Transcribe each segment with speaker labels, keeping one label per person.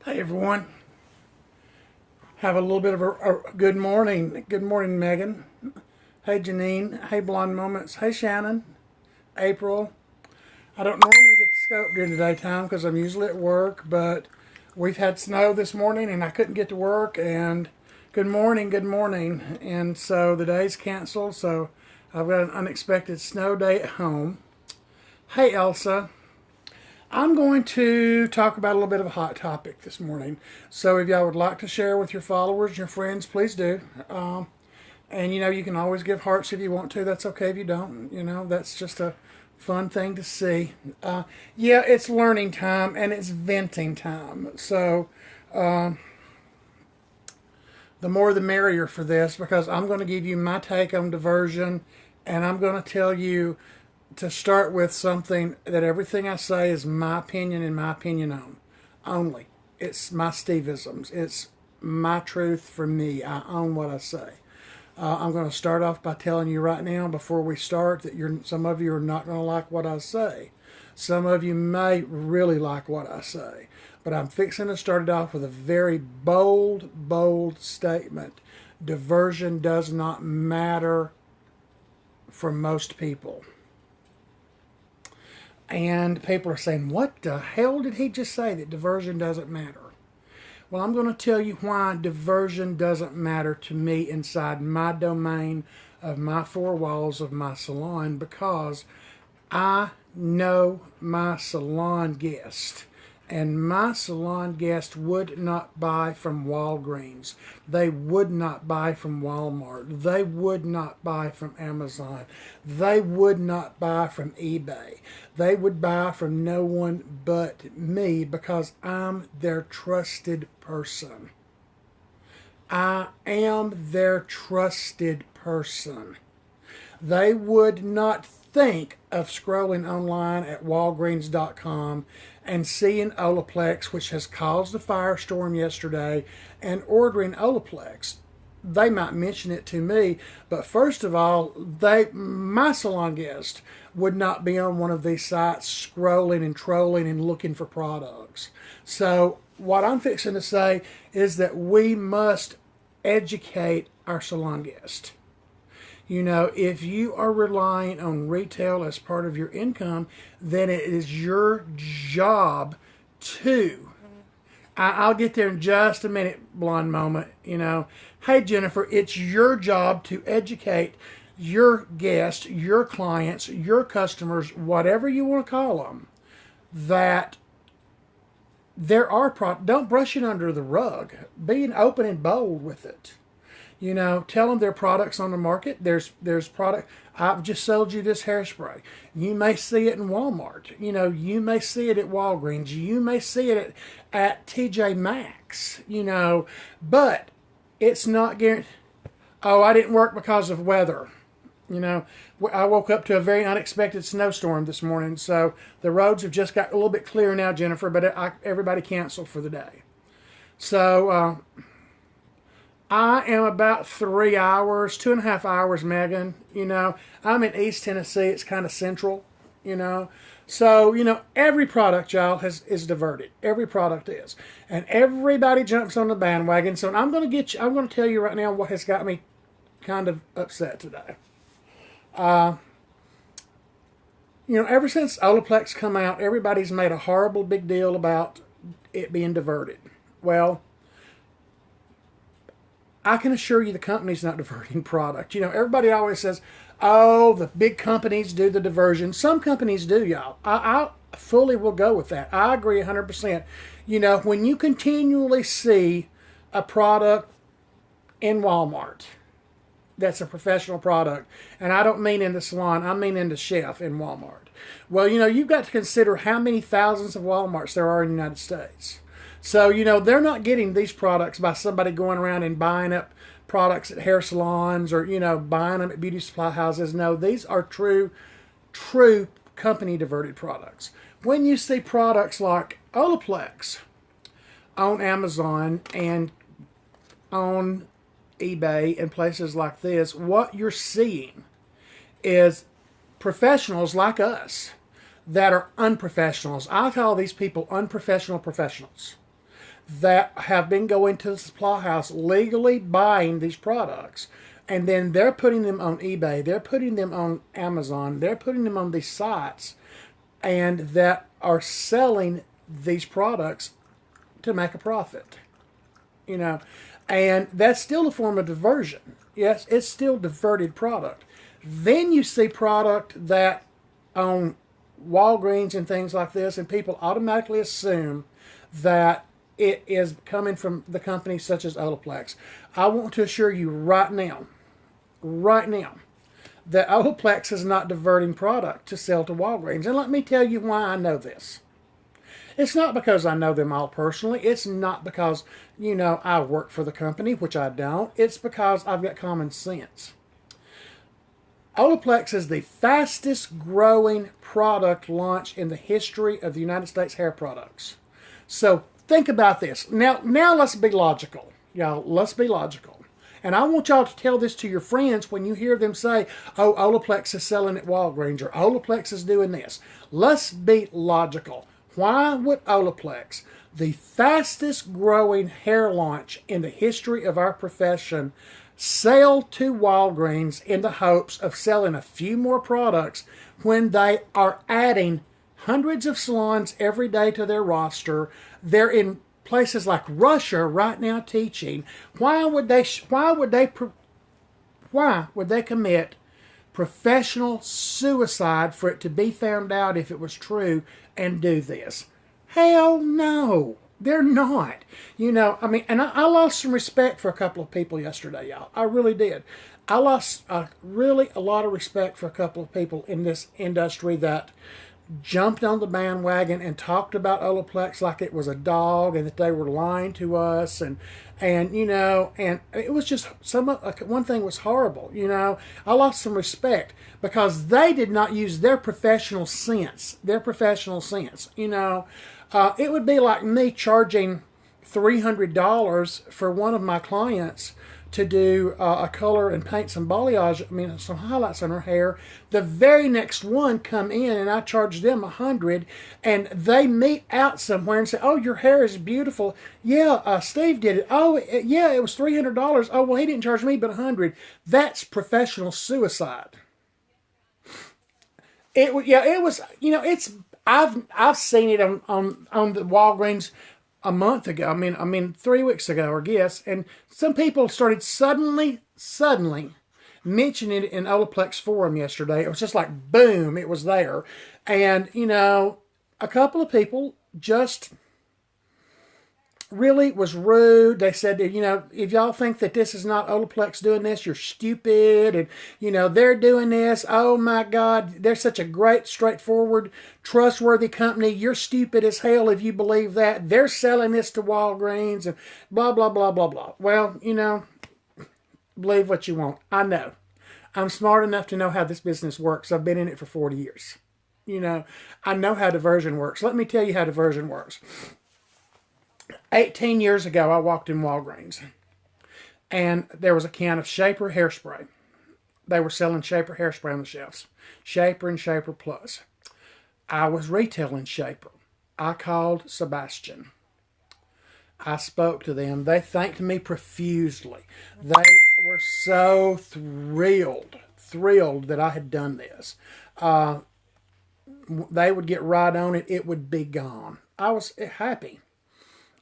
Speaker 1: Hey everyone, have a little bit of a good morning. Good morning, Megan. Hey Janine. Hey Blonde Moments. Hey Shannon. April. I don't normally get to scope during the daytime because I'm usually at work, but we've had snow this morning and I couldn't get to work. And good morning, good morning. And so the day's canceled, so I've got an unexpected snow day at home. Hey Elsa. I'm going to talk about a little bit of a hot topic this morning. So if y'all would like to share with your followers and your friends, please do. And you can always give hearts if you want to. That's okay if you don't. That's just a fun thing to see. Yeah, it's learning time and it's venting time. So the more the merrier for this, because I'm going to give you my take on diversion, and I'm going to tell you to start with something that everything I say is my opinion and my opinion only. It's my Steveisms. It's my truth for me. I own what I say. I'm going to start off by telling you right now, before we start, that some of you are not going to like what I say. Some of you may really like what I say. But I'm fixing to start it off with a very bold statement. Diversion does not matter for most people. And people are saying, what the hell did he just say, that diversion doesn't matter? Well, I'm going to tell you why diversion doesn't matter to me inside my domain of my four walls of my salon, because I know my salon guest. And my salon guest would not buy from Walgreens. They would not buy from Walmart. They would not buy from Amazon. They would not buy from eBay. They would buy from no one but me, because I'm their trusted person. I am their trusted person. They would not think of scrolling online at Walgreens.com and seeing Olaplex, which has caused a firestorm yesterday, and ordering Olaplex. They might mention it to me, but first of all, my salon guest would not be on one of these sites scrolling and trolling and looking for products. So what I'm fixing to say is that we must educate our salon guest. If you are relying on retail as part of your income, then it is your job to. I'll get there in just a minute, Blonde Moment. Hey, Jennifer, it's your job to educate your guests, your clients, your customers, whatever you want to call them, that there are don't brush it under the rug. Being open and bold with it. Tell them there are products on the market. There's product. I've just sold you this hairspray. You may see it in Walmart. You may see it at Walgreens. You may see it at TJ Maxx. But it's not guaranteed. Oh, I didn't work because of weather. I woke up to a very unexpected snowstorm this morning, so the roads have just got a little bit clearer now, Jennifer. But everybody canceled for the day. So. I am about 3 hours, 2.5 hours, Megan. I'm in East Tennessee. It's kind of central, So, every product, y'all, is diverted. Every product is. And everybody jumps on the bandwagon. So I'm going to tell you right now what has got me kind of upset today. Ever since Olaplex come out, everybody's made a horrible big deal about it being diverted. Well, I can assure you the company's not diverting product. Everybody always says, oh, the big companies do the diversion. Some companies do, y'all. I fully will go with that. I agree 100%. When you continually see a product in Walmart that's a professional product, and I don't mean in the salon, I mean in the shelf in Walmart. Well, you've got to consider how many thousands of Walmarts there are in the United States. So, they're not getting these products by somebody going around and buying up products at hair salons or, buying them at beauty supply houses. No, these are true company diverted products. When you see products like Olaplex on Amazon and on eBay and places like this, what you're seeing is professionals like us that are unprofessionals. I call these people unprofessional professionals. that have been going to the supply house legally buying these products, and then they're putting them on eBay, they're putting them on Amazon, they're putting them on these sites, and that are selling these products to make a profit. You know, and that's still a form of diversion. Yes, it's still diverted product. Then you see product that on Walgreens and things like this, and people automatically assume that it is coming from the companies such as Olaplex. I want to assure you right now, that Olaplex is not diverting product to sell to Walgreens. And let me tell you why I know this. It's not because I know them all personally. It's not because, I work for the company, which I don't. It's because I've got common sense. Olaplex is the fastest growing product launch in the history of the United States hair products. So think about this. Now let's be logical. Y'all, let's be logical. And I want y'all to tell this to your friends when you hear them say, oh, Olaplex is selling at Walgreens, or Olaplex is doing this. Let's be logical. Why would Olaplex, the fastest growing hair launch in the history of our profession, sell to Walgreens in the hopes of selling a few more products when they are adding hundreds of salons every day to their roster? They're in places like Russia right now teaching. Why would they commit professional suicide for it to be found out if it was true and do this? Hell no, they're not. And I lost some respect for a couple of people yesterday, y'all. I really did. I lost really a lot of respect for a couple of people in this industry that jumped on the bandwagon and talked about Olaplex like it was a dog and that they were lying to us, and it was just one thing was horrible. I lost some respect because they did not use their professional sense. It would be like me charging $300 for one of my clients to do a color and paint some balayage, some highlights on her hair. The very next one come in and I charge them $100, and they meet out somewhere and say, oh, your hair is beautiful. Yeah, Steve did it. Oh, yeah, it was $300. Oh, well, he didn't charge me but $100. That's professional suicide. It was, I've seen it on the Walgreens a month ago. 3 weeks ago, I guess. And some people started suddenly mentioning it in Olaplex forum yesterday. It was just like, boom, it was there. And, a couple of people just really was rude. They said, if y'all think that this is not Olaplex doing this, you're stupid. And, they're doing this. Oh my God, they're such a great, straightforward, trustworthy company. You're stupid as hell if you believe that. They're selling this to Walgreens and blah, blah, blah, blah, blah. Well, believe what you want. I know. I'm smart enough to know how this business works. I've been in it for 40 years. I know how diversion works. Let me tell you how diversion works. 18 years ago, I walked in Walgreens, and there was a can of Shaper hairspray. They were selling Shaper hairspray on the shelves. Shaper and Shaper Plus. I was retailing Shaper. I called Sebastian. I spoke to them. They thanked me profusely. They were so thrilled that I had done this. They would get right on it. It would be gone. I was happy.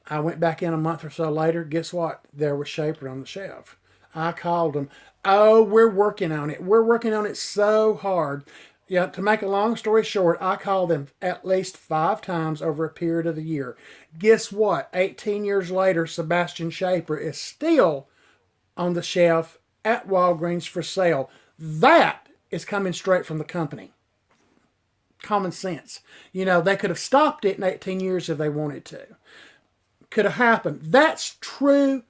Speaker 1: I went back in a month or so later. Guess what? There was Shaper on the shelf. I called them. Oh, we're working on it. We're working on it so hard. Yeah, to make a long story short, I called them at least 5 times over a period of a year. Guess what? 18 years later, Sebastian Shaper is still on the shelf at Walgreens for sale. That is coming straight from the company. Common sense. They could have stopped it in 18 years if they wanted to. Could have happened. That's true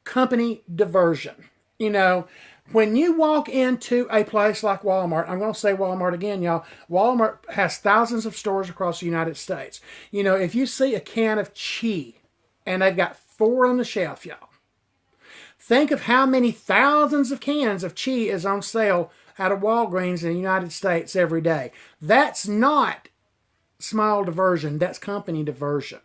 Speaker 1: company diversion. When you walk into a place like Walmart, I'm going to say Walmart again, y'all. Walmart has thousands of stores across the United States. If you see a can of Chi, and they've got 4 on the shelf, y'all, think of how many thousands of cans of Chi is on sale out of Walgreens in the United States every day. That's not small diversion. That's company diversion.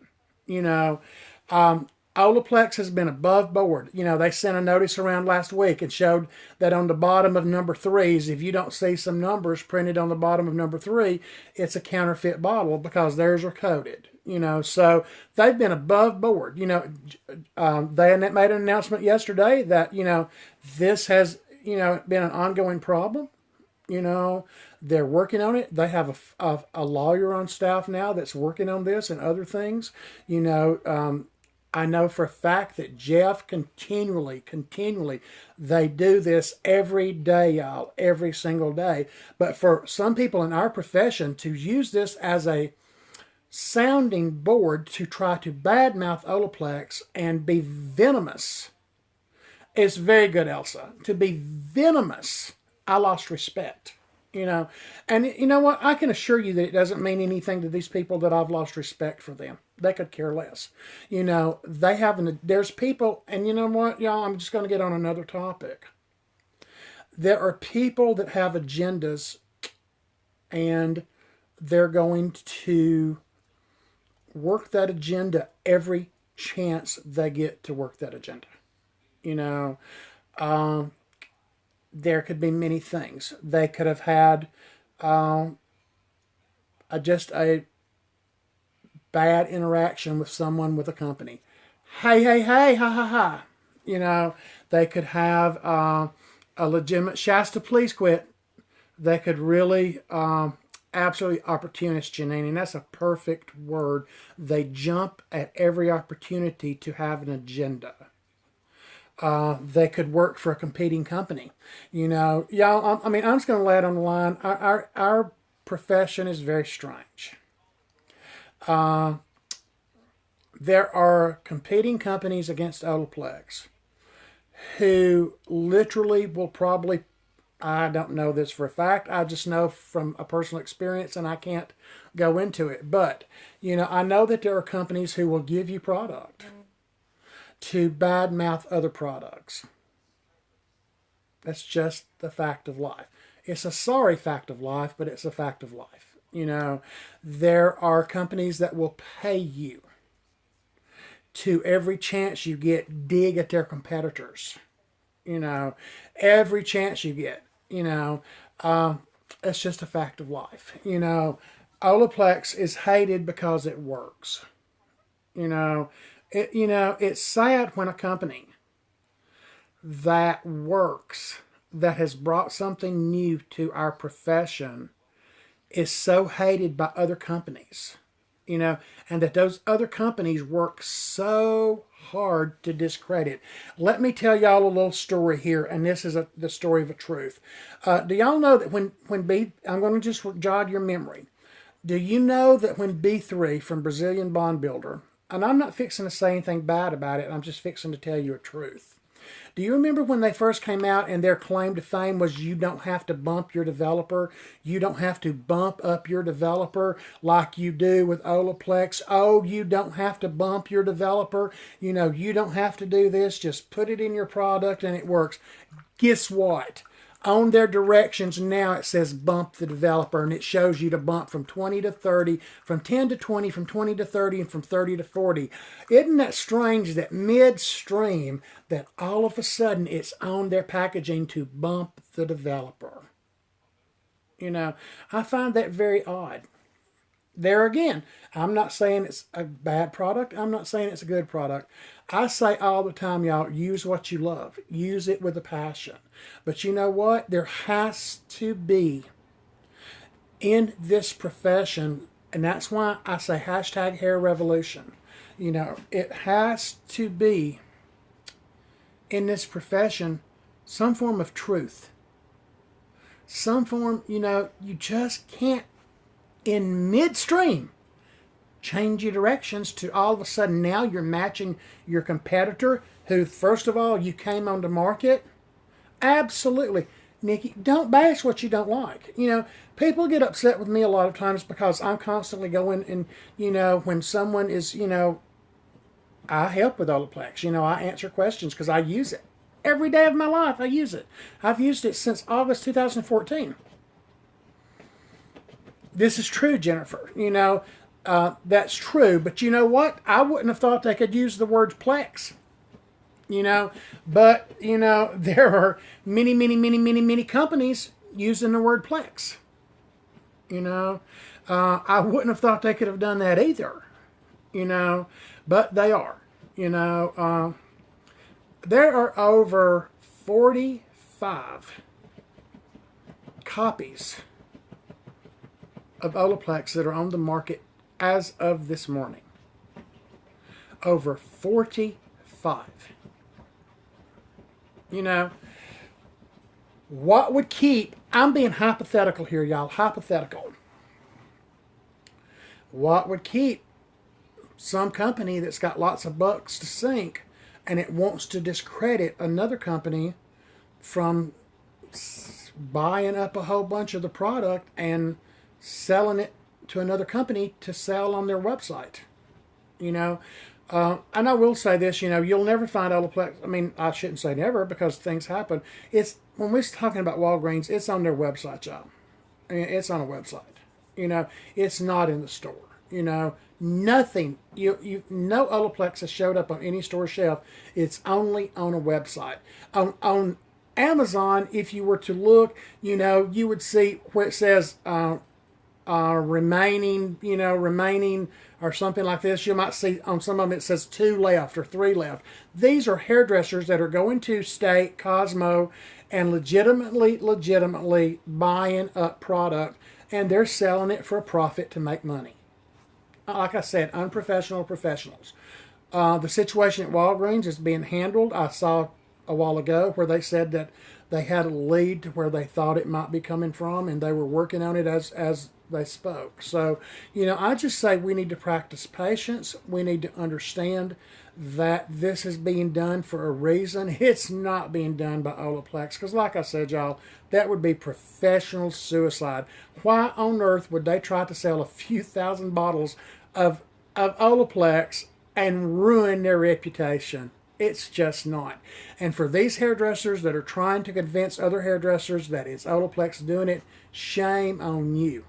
Speaker 1: Olaplex has been above board. You know, they sent a notice around last week and showed that on the bottom of number 3s, if you don't see some numbers printed on the bottom of number 3, it's a counterfeit bottle because theirs are coded. You know, so they've been above board. You know, they made an announcement yesterday that, you know, this has, you know, been an ongoing problem. You know, they're working on it. They have a lawyer on staff now that's working on this and other things. You know, I know for a fact that Jeff continually, they do this every day, y'all, every single day. But for some people in our profession to use this as a sounding board to try to badmouth Olaplex and be venomous is very good, Elsa. To be venomous, I lost respect. You know, and you know what? I can assure you that it doesn't mean anything to these people that I've lost respect for them. They could care less. You know, there's people, and you know what, y'all, I'm just going to get on another topic. There are people that have agendas, and they're going to work that agenda every chance they get to work that agenda. You know, there could be many things. They could have had just a bad interaction with someone with a company. Hey, ha, ha, ha. You know, they could have a legitimate Shasta, please quit. They could really absolutely opportunist, Janine, and that's a perfect word. They jump at every opportunity to have an agenda. They could work for a competing company. You know, y'all, I mean, I'm just going to lay it on the line. Our profession is very strange. There are competing companies against Olaplex who literally will probably, I don't know this for a fact, I just know from a personal experience, and I can't go into it. But, you know, I know that there are companies who will give you product to badmouth other products. That's just the fact of life. It's a sorry fact of life, but it's a fact of life. You know, there are companies that will pay you to every chance you get dig at their competitors. You know, every chance you get. You know, it's just a fact of life. You know, Olaplex is hated because it works. You know, it's sad when a company that works, that has brought something new to our profession, is so hated by other companies, you know, and that those other companies work so hard to discredit. Let me tell y'all a little story here, and this is the story of a truth. Do y'all know that when I'm going to just jog your memory. Do you know that when B3 from Brazilian Bond Builder, and I'm not fixing to say anything bad about it, I'm just fixing to tell you a truth. Do you remember when they first came out and their claim to fame was you don't have to bump your developer? You don't have to bump up your developer like you do with Olaplex. Oh, you don't have to bump your developer. You know, you don't have to do this. Just put it in your product and it works. Guess what? On their directions now it says bump the developer, and it shows you to bump from 20 to 30, from 10 to 20, from 20 to 30, and from 30 to 40. Isn't that strange that midstream that all of a sudden it's on their packaging to bump the developer? You know, I find that very odd. There again, I'm not saying it's a bad product. I'm not saying it's a good product. I say all the time, y'all, use what you love. Use it with a passion. But you know what? There has to be, in this profession, and that's why I say hashtag hair revolution. You know, it has to be, in this profession, some form of truth. Some form, you know, you just can't, in midstream, change your directions to all of a sudden now you're matching your competitor who, first of all, you came on the market. Absolutely. Nikki, don't bash what you don't like. You know, people get upset with me a lot of times because I'm constantly going and, you know, when someone is, you know, I help with Olaplex. You know, I answer questions because I use it. Every day of my life I use it. I've used it since August 2014. This is true, Jennifer. You know, That's true, but you know what? I wouldn't have thought they could use the word plex. But there are many companies using the word plex. I wouldn't have thought they could have done that either. But they are. There are over 45 copies of Olaplex that are on the market as of this morning. Over 45. What would keep, I'm being hypothetical here, y'all, hypothetical. What would keep some company that's got lots of bucks to sink and it wants to discredit another company from buying up a whole bunch of the product and selling it to another company to sell on their website? And I will say this, you'll never find Olaplex. I mean, I shouldn't say never because things happen. When we're talking about Walgreens, it's on their website, y'all. It's on a website. It's not in the store. Nothing. No Olaplex has showed up on any store shelf. It's only on a website. On Amazon, if you were to look, you would see where it says remaining or something like this. You might see on some of them it says 2 left or 3 left. These are hairdressers that are going to State, Cosmo, and legitimately buying up product, and they're selling it for a profit to make money. Like I said, unprofessional professionals. The situation at Walgreens is being handled. I saw a while ago where they said that they had a lead to where they thought it might be coming from, and they were working on it as they spoke. So, I just say we need to practice patience. We need to understand that this is being done for a reason. It's not being done by Olaplex because, like I said, y'all, that would be professional suicide. Why on earth would they try to sell a few thousand bottles of Olaplex and ruin their reputation? It's just not. And for these hairdressers that are trying to convince other hairdressers that it's Olaplex doing it, shame on you.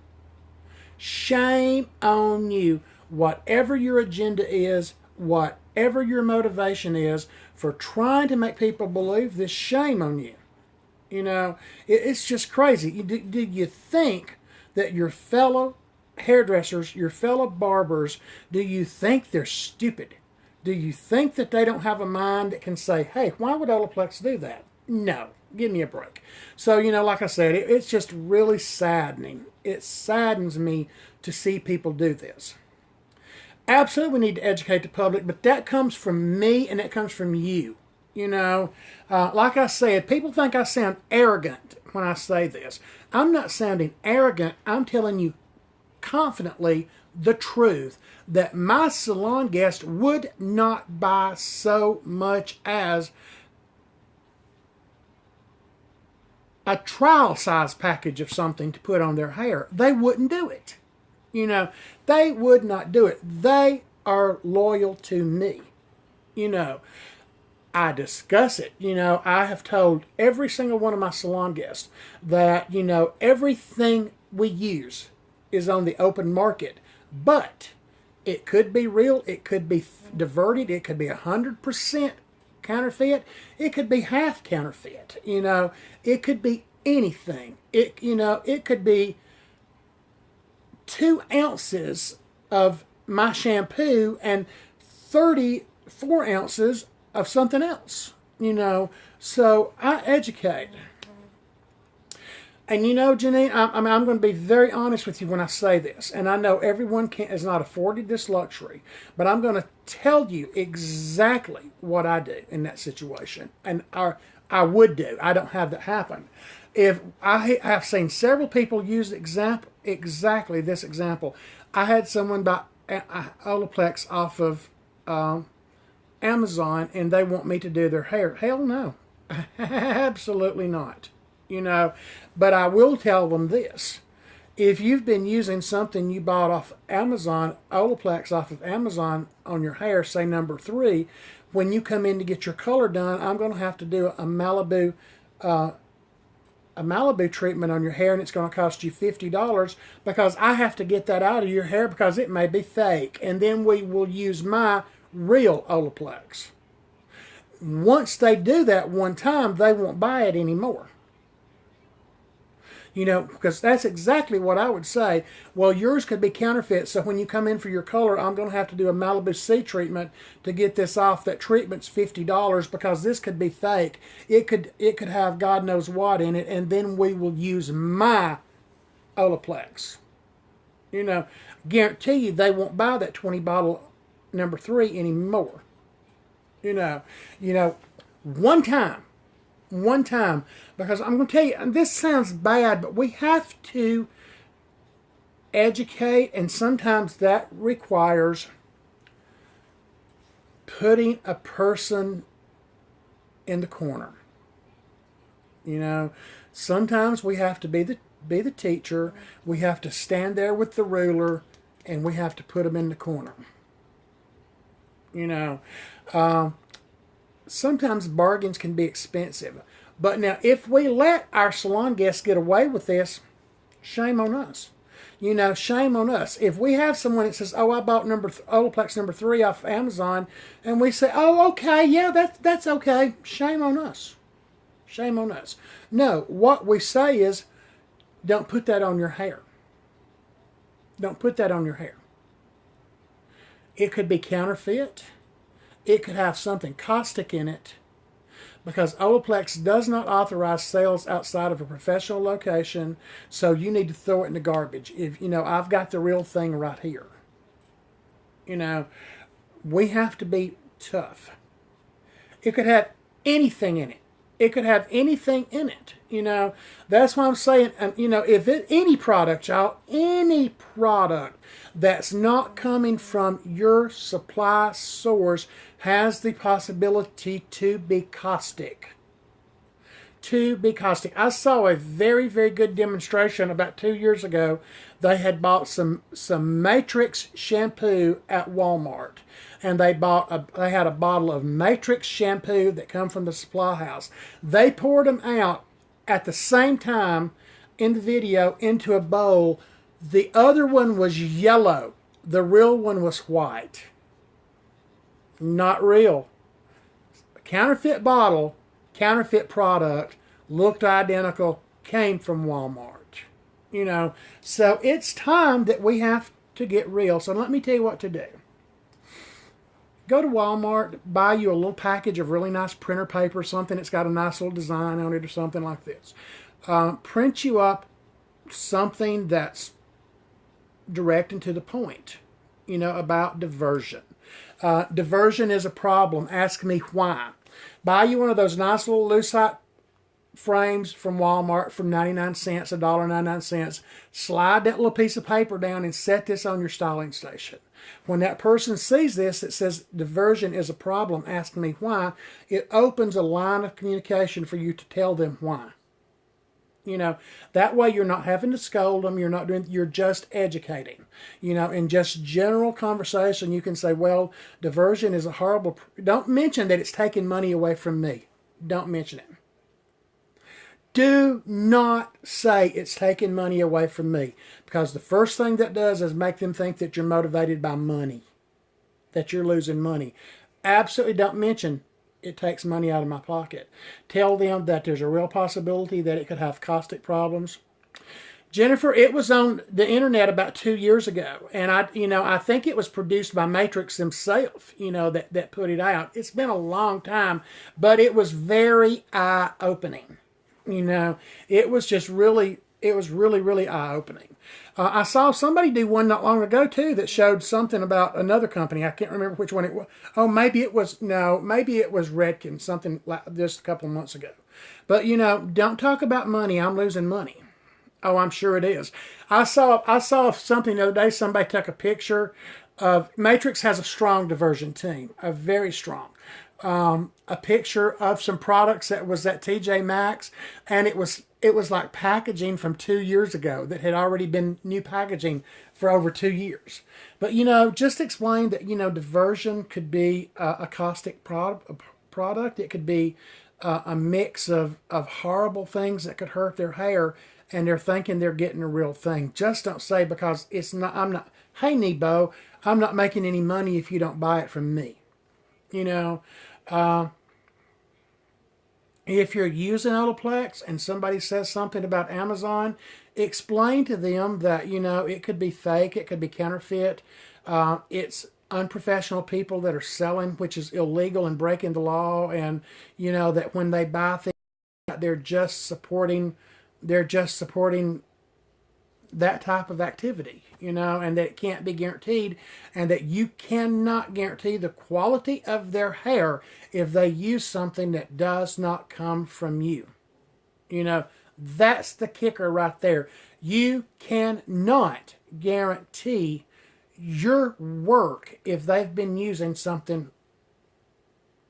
Speaker 1: Shame on you. Whatever your agenda is, whatever your motivation is for trying to make people believe this, shame on you. It's just crazy. Do you think that your fellow hairdressers, your fellow barbers, do you think they're stupid? Do you think that they don't have a mind that can say, hey, why would Olaplex do that? No, give me a break. So, like I said, it's just really saddening. It saddens me to see people do this. Absolutely, we need to educate the public, but that comes from me and that comes from you. Like I said, people think I sound arrogant when I say this. I'm not sounding arrogant. I'm telling you confidently the truth that my salon guest would not buy so much as a trial size package of something to put on their hair. They wouldn't do it. They would not do it. They are loyal to me. I discuss it. I have told every single one of my salon guests that, everything we use is on the open market, but it could be real, it could be diverted, it could be 100% counterfeit, it could be half counterfeit, it could be anything. It could be 2 ounces of my shampoo and 34 ounces of something else, so I educate. And Janine, I'm going to be very honest with you when I say this. And I know everyone is not afforded this luxury. But I'm going to tell you exactly what I do in that situation. And I would do. I don't have that happen. If I have seen several people use exactly this example. I had someone buy Olaplex off of Amazon and they want me to do their hair. Hell no. Absolutely not. But I will tell them this. If you've been using something you bought off Amazon, Olaplex off of Amazon on your hair, say number 3, when you come in to get your color done, I'm going to have to do a Malibu a Malibu treatment on your hair and it's going to cost you $50 because I have to get that out of your hair because it may be fake. And then we will use my real Olaplex. Once they do that one time, they won't buy it anymore. You know, because that's exactly what I would say. Well, yours could be counterfeit, so when you come in for your color, I'm going to have to do a Malibu C treatment to get this off. That treatment's $50 because this could be fake. It could have God knows what in it, and then we will use my Olaplex. You know, guarantee you they won't buy that 20 bottle number 3 anymore. You know, one time, because I'm going to tell you, and this sounds bad, but we have to educate, and sometimes that requires putting a person in the corner. You know, sometimes we have to be the teacher. We have to stand there with the ruler, and we have to put them in the corner. You know, sometimes bargains can be expensive. But now, if we let our salon guests get away with this, shame on us. You know, shame on us. If we have someone that says, "Oh, I bought Olaplex number 3 off Amazon," and we say, "Oh, okay, yeah, that's okay," shame on us. Shame on us. No, what we say is, don't put that on your hair. Don't put that on your hair. It could be counterfeit. It could have something caustic in it. Because Olaplex does not authorize sales outside of a professional location, so you need to throw it in the garbage. If you know, I've got the real thing right here. You know, we have to be tough. It could have anything in it. It could have anything in it. You know, that's why I'm saying, you know, if any product, y'all, any product that's not coming from your supply source has the possibility to be caustic. To be caustic. I saw a very, very good demonstration about 2 years ago. They had bought some Matrix shampoo at Walmart. And they had a bottle of Matrix shampoo that come from the supply house. They poured them out at the same time in the video into a bowl. The other one was yellow. The real one was white. Not real. Counterfeit bottle, counterfeit product, looked identical, came from Walmart. You know, so it's time that we have to get real. So let me tell you what to do. Go to Walmart, buy you a little package of really nice printer paper, something that's got a nice little design on it or something like this. Print you up something that's direct and to the point, you know, about diversion. Diversion is a problem. Ask me why. Buy you one of those nice little lucite frames from Walmart from 99 cents, $1.99. Slide that little piece of paper down and set this on your styling station. When that person sees this that says diversion is a problem, ask me why, it opens a line of communication for you to tell them why. You know, that way you're not having to scold them, you're just educating. You know, in just general conversation, you can say, well, diversion is a horrible, don't mention that it's taking money away from me. Don't mention it. Do not say it's taking money away from me, because the first thing that does is make them think that you're motivated by money, that you're losing money. Absolutely don't mention it takes money out of my pocket. Tell them that there's a real possibility that it could have caustic problems. Jennifer, it was on the internet about 2 years ago, and I think it was produced by Matrix themselves, that put it out. It's been a long time, but it was very eye-opening. It was really, really eye-opening. I saw somebody do one not long ago, too, that showed something about another company. I can't remember which one it was. Oh, maybe it was Redken, something like just a couple of months ago. But, don't talk about money. I'm losing money. Oh, I'm sure it is. I saw something the other day. Somebody took a picture of, Matrix has a strong diversion team, a very strong. A picture of some products that was at TJ Maxx, and it was like packaging from 2 years ago that had already been new packaging for over 2 years. But just explain that diversion could be a caustic product. It could be a mix of horrible things that could hurt their hair, and they're thinking they're getting a real thing. Just don't say, because it's not, I'm not, hey Nebo, I'm not making any money if you don't buy it from me. You know, if you're using Olaplex and somebody says something about Amazon, explain to them that, it could be fake, it could be counterfeit. It's unprofessional people that are selling, which is illegal and breaking the law. And, that when they buy things, they're just supporting, they're just supporting that type of activity, and that it can't be guaranteed, and that you cannot guarantee the quality of their hair if they use something that does not come from you. That's the kicker right there. You cannot guarantee your work if they've been using something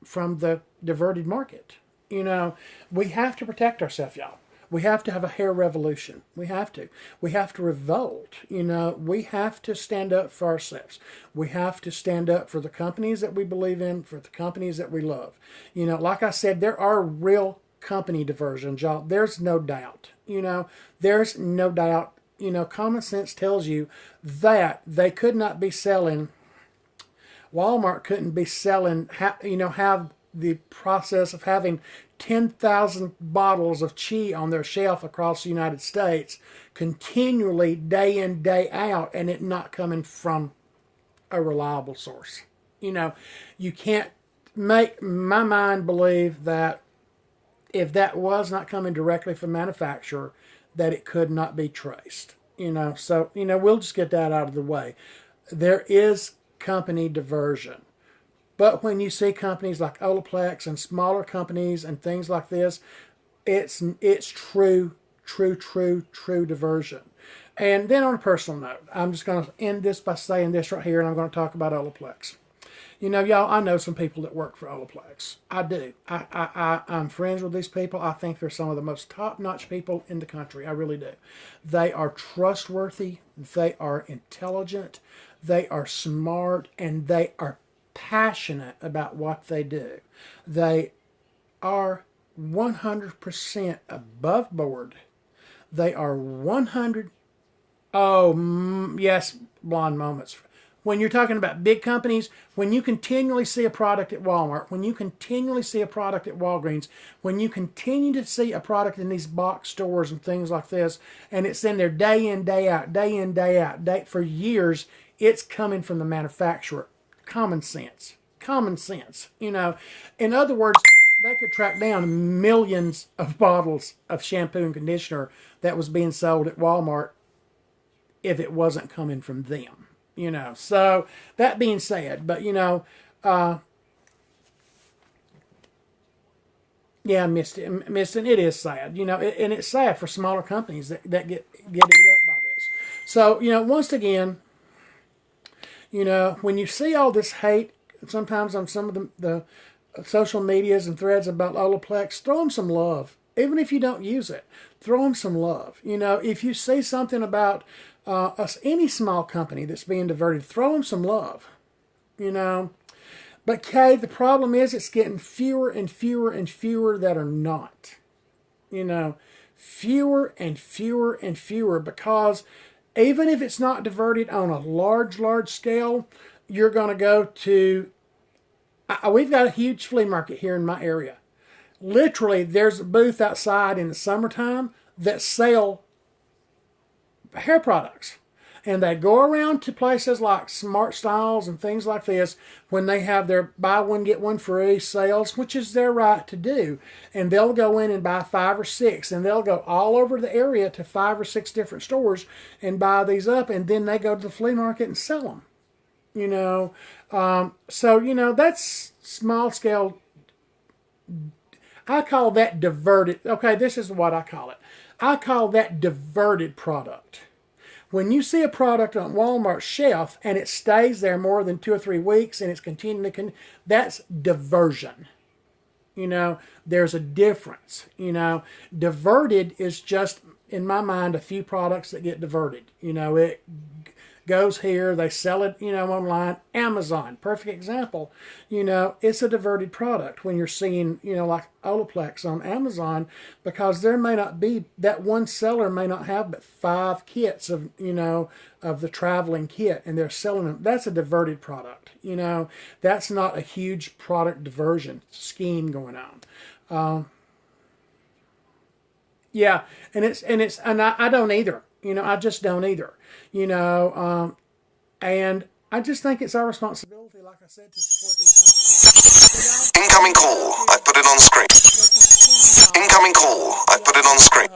Speaker 1: from the diverted market. We have to protect ourselves, y'all. We have to have a hair revolution. We have to. We have to revolt. We have to stand up for ourselves. We have to stand up for the companies that we believe in, for the companies that we love. Like I said, there are real company diversions, y'all. There's no doubt. There's no doubt. Common sense tells you that they could not be selling, Walmart couldn't be selling, have the process of having 10,000 bottles of Chi on their shelf across the United States continually, day in, day out, and it not coming from a reliable source. You can't make my mind believe that if that was not coming directly from manufacturer, that it could not be traced. So, we'll just get that out of the way. There is company diversion. But when you see companies like Olaplex and smaller companies and things like this, it's true diversion. And then on a personal note, I'm just going to end this by saying this right here, and I'm going to talk about Olaplex. Y'all, I know some people that work for Olaplex. I do. I'm friends with these people. I think they're some of the most top-notch people in the country. I really do. They are trustworthy. They are intelligent. They are smart. And they are passionate about what they do. They are 100% above board. They are 100. Oh, yes, blonde moments. When you're talking about big companies, when you continually see a product at Walmart, when you continually see a product at Walgreens, when you continue to see a product in these box stores and things like this, and it's in there day in, day out, day in, day out, for years, it's coming from the manufacturer. Common sense. Common sense. In other words, they could track down millions of bottles of shampoo and conditioner that was being sold at Walmart if it wasn't coming from them. So that being said, but yeah, I missed it. It is sad, and it's sad for smaller companies that get eat up by this. So, once again, when you see all this hate, sometimes on some of the social medias and threads about Olaplex, throw them some love. Even if you don't use it, throw them some love. If you see something about any small company that's being diverted, throw them some love. But Kay, the problem is it's getting fewer and fewer and fewer that are not. Fewer and fewer and fewer, because even if it's not diverted on a large scale, you're going to go to, we've got a huge flea market here in my area. Literally, there's a booth outside in the summertime that sell hair products. And they go around to places like Smart Styles and things like this when they have their buy one, get one free sales, which is their right to do. And they'll go in and buy 5 or 6. And they'll go all over the area to 5 or 6 different stores and buy these up. And then they go to the flea market and sell them. So, that's small scale. I call that diverted. Okay, this is what I call it. I call that diverted product. When you see a product on Walmart's shelf and it stays there more than 2 or 3 weeks and it's continuing, that's diversion. There's a difference. Diverted is just, in my mind, a few products that get diverted. It goes here, they sell it, online. Amazon, perfect example. It's a diverted product when you're seeing, like Olaplex on Amazon, because there may not be, that one seller may not have but 5 kits of, of the traveling kit, and they're selling them. That's a diverted product. That's not a huge product diversion scheme going on. Yeah, and I don't either. I just don't either. And I just think it's our responsibility, like I said, to support these companies.
Speaker 2: Incoming call. I put it on screen. Incoming call. I put it on screen.